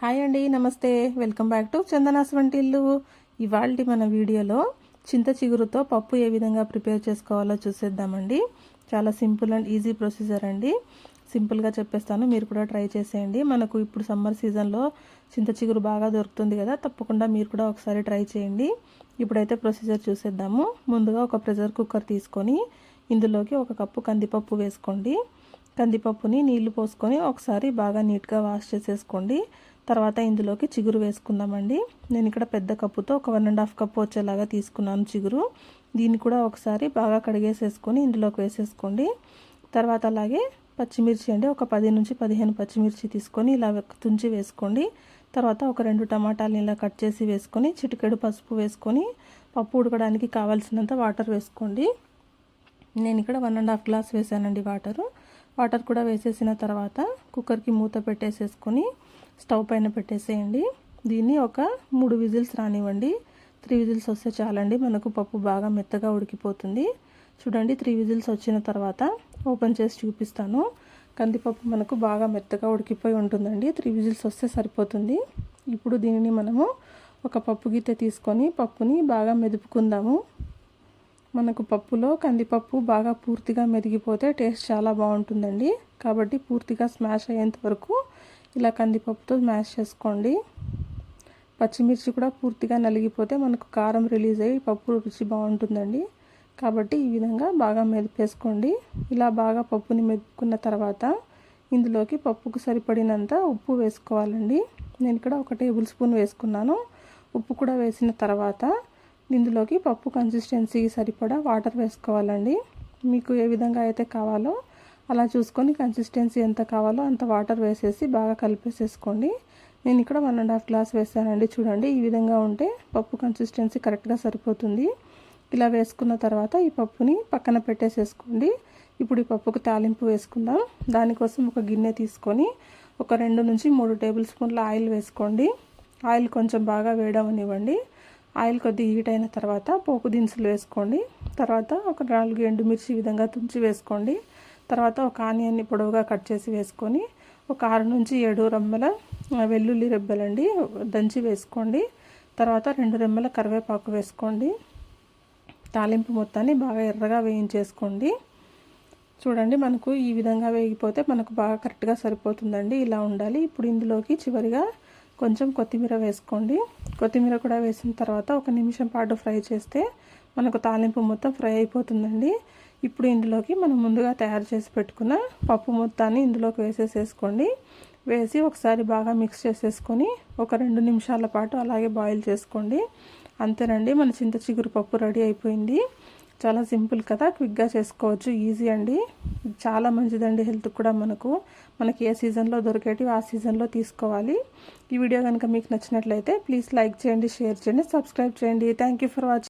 Hi అండి, నమస్తే. Welcome back to Chandana's వంటిల్లు. ఇవాల్టి మన వీడియోలో చింత చిగురుతో పప్పు ఏ విధంగా ప్రిపేర్ చేసుకోవాలో చూసేద్దామండి. చాలా సింపుల్ అండ్ ఈజీ ప్రొసీజర్ అండి. సింపుల్గా చెప్పేస్తాను, మీరు కూడా ట్రై చేసేయండి. మనకు ఇప్పుడు సమ్మర్ సీజన్లో చింత చిగురు బాగా దొరుకుతుంది కదా, తప్పకుండా మీరు కూడా ఒకసారి ట్రై చేయండి. ఇప్పుడైతే ప్రొసీజర్ చూసేద్దాము. ముందుగా ఒక ప్రెషర్ కుక్కర్ తీసుకొని ఇందులోకి 1 కప్పు కందిపప్పు వేసుకోండి. కందిపప్పుని నీళ్లు పోసుకొని ఒకసారి బాగా నీట్గా వాష్ చేసేసుకోండి. తర్వాత ఇందులోకి చిగురు వేసుకుందామండి. నేను ఇక్కడ పెద్ద కప్పుతో ఒక 1.5 కప్పు వచ్చేలాగా తీసుకున్నాను చిగురు. దీన్ని కూడా ఒకసారి బాగా కడిగేసేసుకొని ఇందులోకి వేసేసుకోండి. తర్వాత అలాగే పచ్చిమిర్చి అండి, ఒక 10 నుంచి 15 పచ్చిమిర్చి తీసుకొని ఇలా తుంచి వేసుకోండి. తర్వాత ఒక 2 టమాటాలు ఇలా కట్ చేసి వేసుకొని చిటికెడు పసుపు వేసుకొని పప్పు ఉడకడానికి కావాల్సినంత వాటర్ వేసుకోండి. నేను ఇక్కడ 1.5 గ్లాస్ వేసానండి వాటర్ కూడా వేసేసిన తర్వాత కుక్కర్కి మూత పెట్టేసేసుకొని స్టవ్ పైన పెట్టేసేయండి. దీన్ని ఒక 3 విజిల్స్ రానివ్వండి. 3 విజిల్స్ వస్తే చాలండి, మనకు పప్పు బాగా మెత్తగా ఉడికిపోతుంది. చూడండి, 3 విజిల్స్ వచ్చిన తర్వాత ఓపెన్ చేసి చూపిస్తాను. కందిపప్పు మనకు బాగా మెత్తగా ఉడికిపోయి ఉంటుందండి. 3 విజిల్స్ వస్తే సరిపోతుంది. ఇప్పుడు దీనిని మనము ఒక పప్పు గిన్నె తీసుకొని పప్పుని బాగా మెదుపుకుందాము. మనకు పప్పులో కందిపప్పు బాగా పూర్తిగా మెదిగిపోతే టేస్ట్ చాలా బాగుంటుందండి. కాబట్టి పూర్తిగా స్మాష్ అయ్యేంత వరకు ఇలా కందిపప్పుతో స్మాష్ చేసుకోండి. పచ్చిమిర్చి కూడా పూర్తిగా నలిగిపోతే మనకు కారం రిలీజ్ అయ్యి పప్పు రుచి బాగుంటుందండి. కాబట్టి ఈ విధంగా బాగా మెదిపేసుకోండి. ఇలా బాగా పప్పుని మెదుపుకున్న తర్వాత ఇందులోకి పప్పుకు సరిపడినంత ఉప్పు వేసుకోవాలండి. నేను ఇక్కడ 1 టేబుల్ స్పూన్ వేసుకున్నాను. ఉప్పు కూడా వేసిన తర్వాత ఇందులోకి పప్పు కన్సిస్టెన్సీకి సరిపడా వాటర్ వేసుకోవాలండి. మీకు ఏ విధంగా అయితే కావాలో అలా చూసుకొని కన్సిస్టెన్సీ ఎంత కావాలో అంత వాటర్ వేసేసి బాగా కలిపేసేసుకోండి. నేను ఇక్కడ 1.5 గ్లాస్ వేసానండి. చూడండి, ఈ విధంగా ఉంటే పప్పు కన్సిస్టెన్సీ కరెక్ట్గా సరిపోతుంది. ఇలా వేసుకున్న తర్వాత ఈ పప్పుని పక్కన పెట్టేసేసుకోండి. ఇప్పుడు ఈ పప్పుకు తాలింపు వేసుకుందాం. దానికోసం ఒక గిన్నె తీసుకొని ఒక 2 నుంచి 3 టేబుల్ స్పూన్ల ఆయిల్ వేసుకోండి. ఆయిల్ కొంచెం బాగా వేడవనివ్వండి. ఆయిల్ కొద్దిగా హీట్ అయిన తర్వాత పోపు దినుసులు వేసుకోండి. తర్వాత ఒక 4 ఎండుమిర్చి విధంగా తుంచి వేసుకోండి. తర్వాత ఒక ఆనియన్ని పొడవుగా కట్ చేసి వేసుకొని ఒక 6 నుంచి 7 రెమ్మల వెల్లుల్లి రెబ్బలండి దంచి వేసుకోండి. తర్వాత 2 రెమ్మల కరివేపాకు వేసుకోండి. తాలింపు మొత్తాన్ని బాగా ఎర్రగా వేయించేసుకోండి. చూడండి, మనకు ఈ విధంగా వేగిపోతే మనకు బాగా కరెక్ట్గా సరిపోతుందండి. ఇలా ఉండాలి. ఇప్పుడు ఇందులోకి చివరిగా కొంచెం కొత్తిమీర వేసుకోండి. కొత్తిమీర కూడా వేసిన తర్వాత 1 నిమిషం పాటు ఫ్రై చేస్తే మనకు తాలింపు మొత్తం ఫ్రై అయిపోతుందండి. ఇప్పుడు ఇందులోకి మనం ముందుగా తయారు చేసి పెట్టుకున్న పప్పు మొత్తాన్ని ఇందులోకి వేసేసేసుకోండి. వేసి ఒకసారి బాగా మిక్స్ చేసేసుకొని ఒక 2 నిమిషాల పాటు అలాగే బాయిల్ చేసుకోండి. అంతేనండి, మన చింత చిగురు పప్పు రెడీ అయిపోయింది. చాలా సింపుల్ కదా, క్విక్గా చేసుకోవచ్చు, ఈజీ అండి. చాలా మంచిదండి హెల్త్ కూడా. మనకి ఏ సీజన్లో దొరికేటివి ఆ సీజన్లో తీసుకోవాలి. ఈ వీడియో కనుక మీకు నచ్చినట్లయితే ప్లీజ్ లైక్ చేయండి, షేర్ చేయండి, సబ్స్క్రైబ్ చేయండి. Thank you for watching.